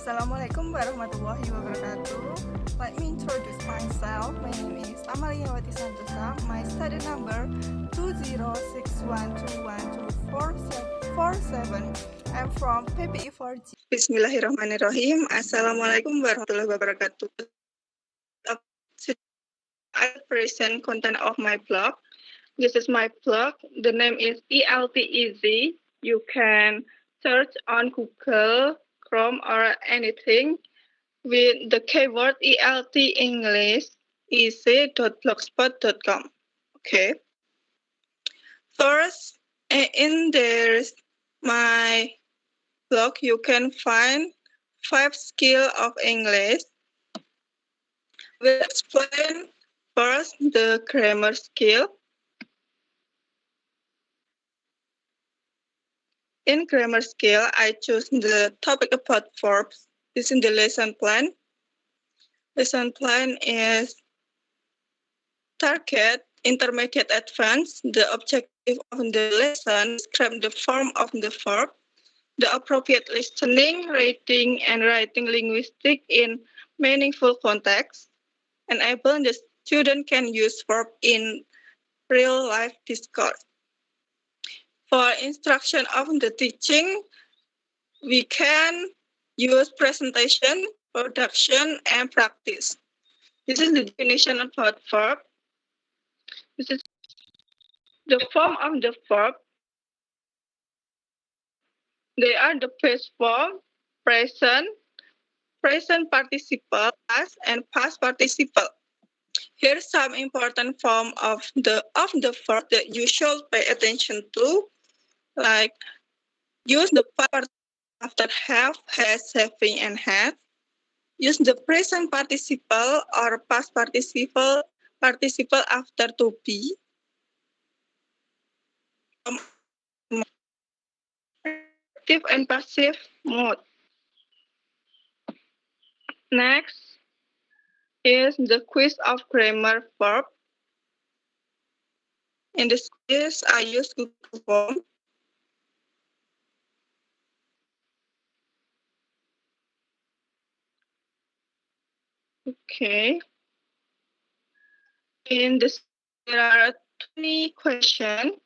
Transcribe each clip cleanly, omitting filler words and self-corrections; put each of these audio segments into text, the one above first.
Assalamualaikum warahmatullahi wabarakatuh. Let me introduce myself. My name is Amaliyawati Santosa. My study number 206121247. I'm from PPE4G. Bismillahirrahmanirrahim. Assalamualaikum warahmatullahi wabarakatuh. I present content of my blog. This is my blog. The name is ELT Easy. You can search on Google, Chrome, or anything with the keyword ELT English easy.blogspot.com. Okay. First, in there's my blog, you can find 5 skills of English. We'll explain first the grammar skill. In grammar skill, I choose the topic about verbs. This is the lesson plan. Lesson plan is target, intermediate, advanced. The objective of the lesson, describe the form of the verb, the appropriate listening, reading, and writing linguistic in meaningful context. Enable the student can use verb in real life discourse. For instruction of the teaching, we can use presentation, production, and practice. This is the definition about verb. This is the form of the verb. They are the past form, present participle, past, and past participle. Here's some important form of the verb that you should pay attention to, like use the past after have, has, having, and had. Use the present participle or past participle after to be. Active and passive mode. Next is the quiz of grammar verb. In this quiz, I use Google Form. Okay. In this, there are 20 questions.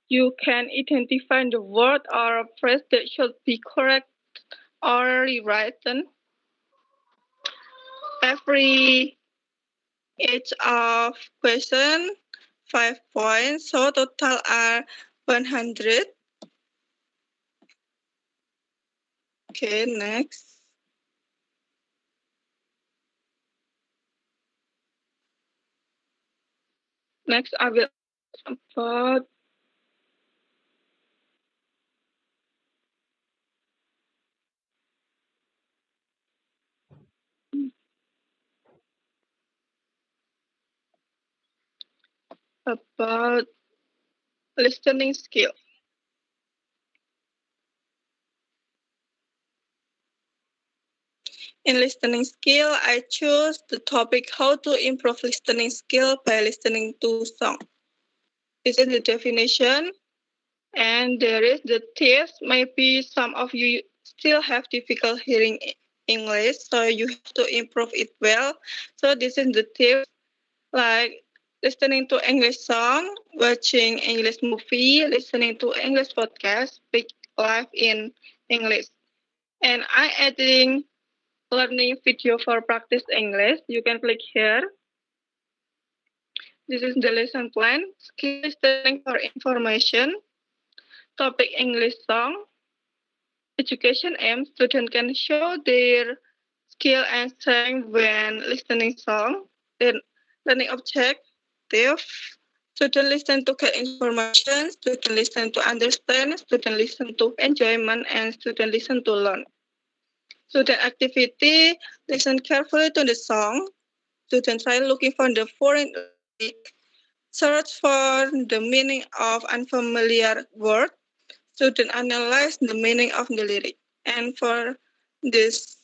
You can identify the word or phrase that should be correct or rewritten. Every each of question 5 points, so total are 100. Okay, next. Next, I will about listening skill. In listening skill, I choose the topic how to improve listening skill by listening to song. This is the definition, and there is the test. Maybe some of you still have difficult hearing English, so you have to improve it well. So this is the tips, like listening to English song, watching English movie, listening to English podcast, speak live in English. And I adding learning video for practice English. You can click here. This is the lesson plan. Skill listening for information. Topic English song. Education aim. Student can show their skill and strength when listening song. Then learning objective. Student listen to get information. Student listen to understand. Student listen to enjoyment, and student listen to learn. Student activity, listen carefully to the song. Student try looking for the foreign lyric. Search for the meaning of unfamiliar word. Student analyze the meaning of the lyric. And for this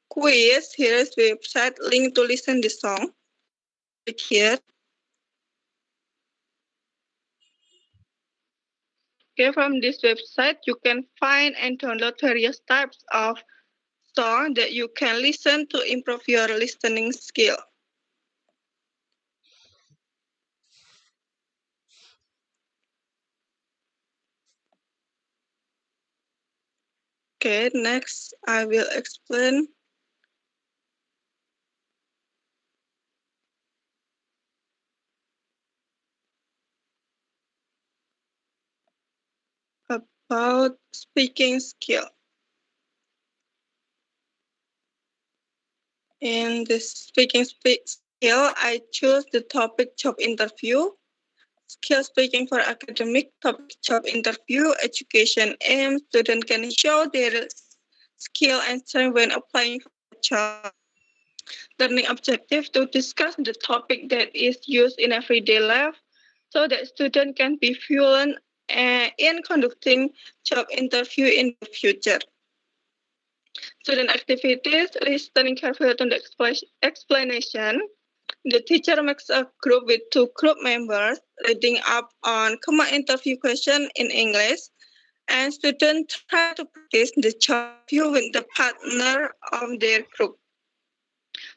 quiz, here is website link to listen the song. Click here. Okay, from this website, you can find and download various types of song that you can listen to improve your listening skill. Okay, next I will explain about speaking skill. In this speaking skill, I choose the topic job interview, skill speaking for academic, topic job interview, education aim, student can show their skill and strength when applying for a job. Learning objective to discuss the topic that is used in everyday life so that student can be fluent in conducting job interview in the future. Student activities, listening carefully to the explanation. The teacher makes a group with two group members, reading up on common interview question in English, and students try to practice the job interview with the partner of their group.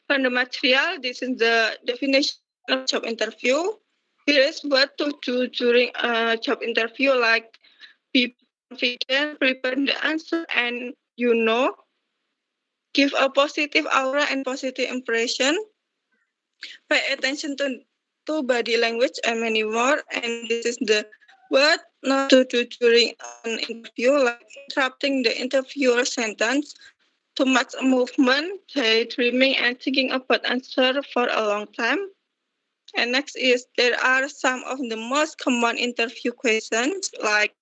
From the material, this is the definition of job interview. Here is what to do during a job interview, like be confident, prepare the answer, and give a positive aura and positive impression. Pay attention to body language and many more. And this is the what not to do during an interview, like interrupting the interviewer sentence, too much movement, daydreaming, and thinking about answer for a long time. And next is there are some of the most common interview questions like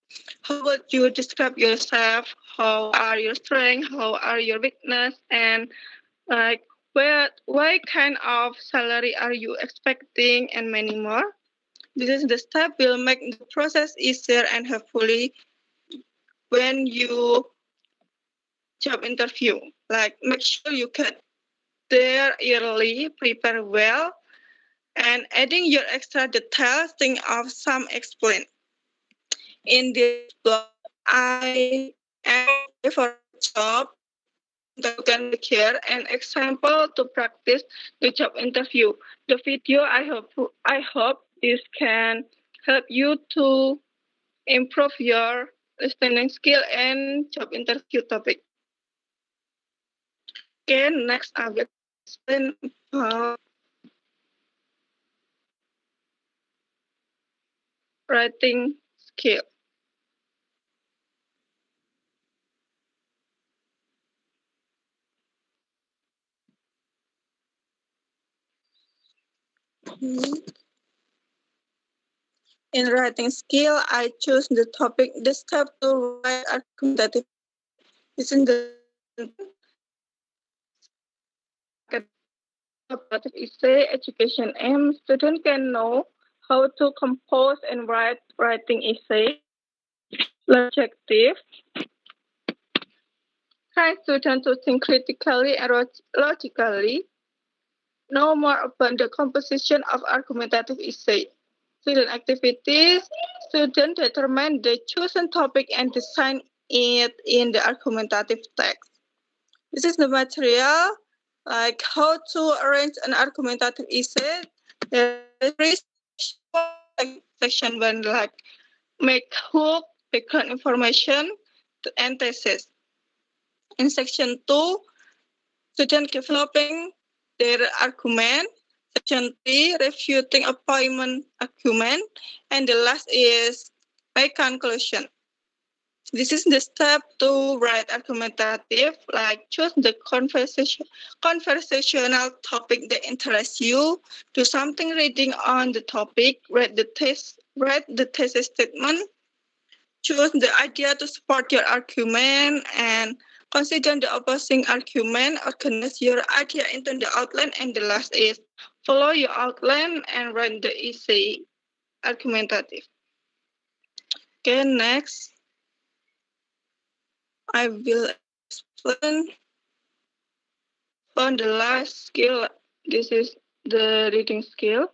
how would you describe yourself? How are your strengths? How are your weakness? And like what kind of salary are you expecting? And many more. This is the step will make the process easier and hopefully when you job interview. Like make sure you get there early, prepare well, and adding your extra details, think of some explain. In this blog, I am for a job that you can make here an example to practice the job interview. The video I hope this can help you to improve your listening skill and job interview topic. Okay, next I will explain about writing skill. In writing skill, I choose the topic, the step to write argumentative. This is the about essay, education aim. Student can know how to compose and write writing essay. Objective. Kind student to think critically and logically. Know more about the composition of argumentative essay. Student activities. Student determine the chosen topic and design it in the argumentative text. This is the material, like how to arrange an argumentative essay. There is section 1, like make hook, background information, and thesis. In section 2, student developing their argument. Section 3, refuting appointment argument. And the last is make conclusion. This is the step to write argumentative, like choose the conversational topic that interests you, do something reading on the topic, read the thesis statement, choose the idea to support your argument, and consider the opposing argument, organize your idea into the outline, and the last is follow your outline and write the essay argumentative. Okay, next. I will explain on the last skill. This is the reading skill.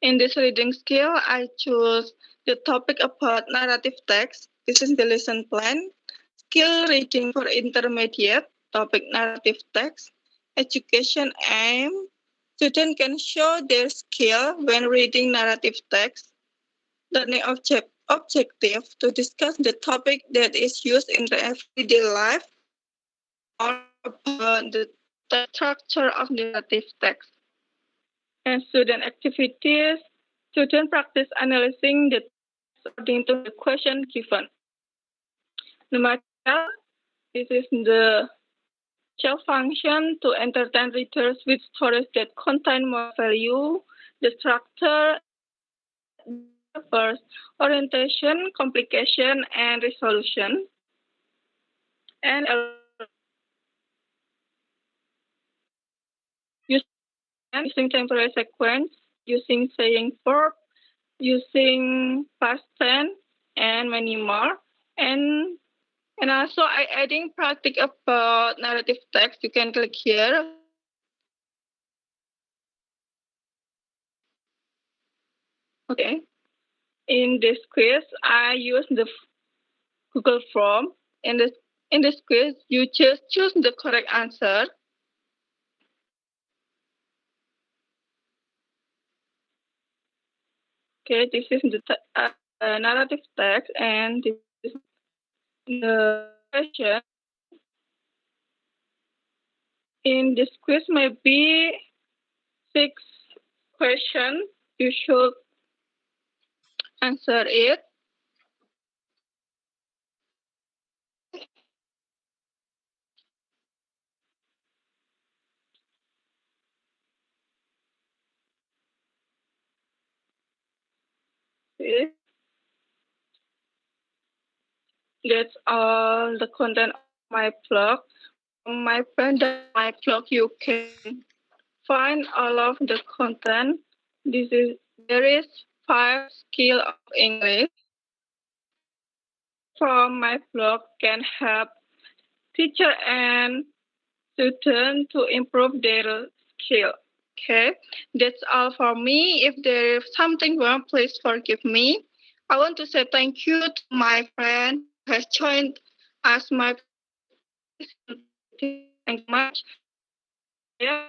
In this reading skill, I choose the topic about narrative text. This is the lesson plan. Skill reading for intermediate, topic narrative text. Education aim. Students can show their skill when reading narrative text. Learning objective to discuss the topic that is used in the everyday life or about the structure of narrative text. And student activities, students practice analyzing the text according to the question given. The material, this is the shell function to entertain readers with stories that contain more value. The structure, first, orientation, complication, and resolution. And using temporary sequence, using saying verb, using past tense, and many more. And also I adding practice about narrative text. You can click here. Okay. In this quiz, I use the Google form. In this quiz, you just choose the correct answer. Okay, this is the narrative text, and this is the question. In this quiz, maybe 6 questions. You should answer it. Okay. That's all the content of my blog. On my friend, my blog, you can find all of the content. There is 5 skills of English. From my blog can help teacher and student to improve their skill. Okay, that's all for me. If there is something wrong, please forgive me. I want to say thank you to my friend who has joined us. Thank you much. Yeah,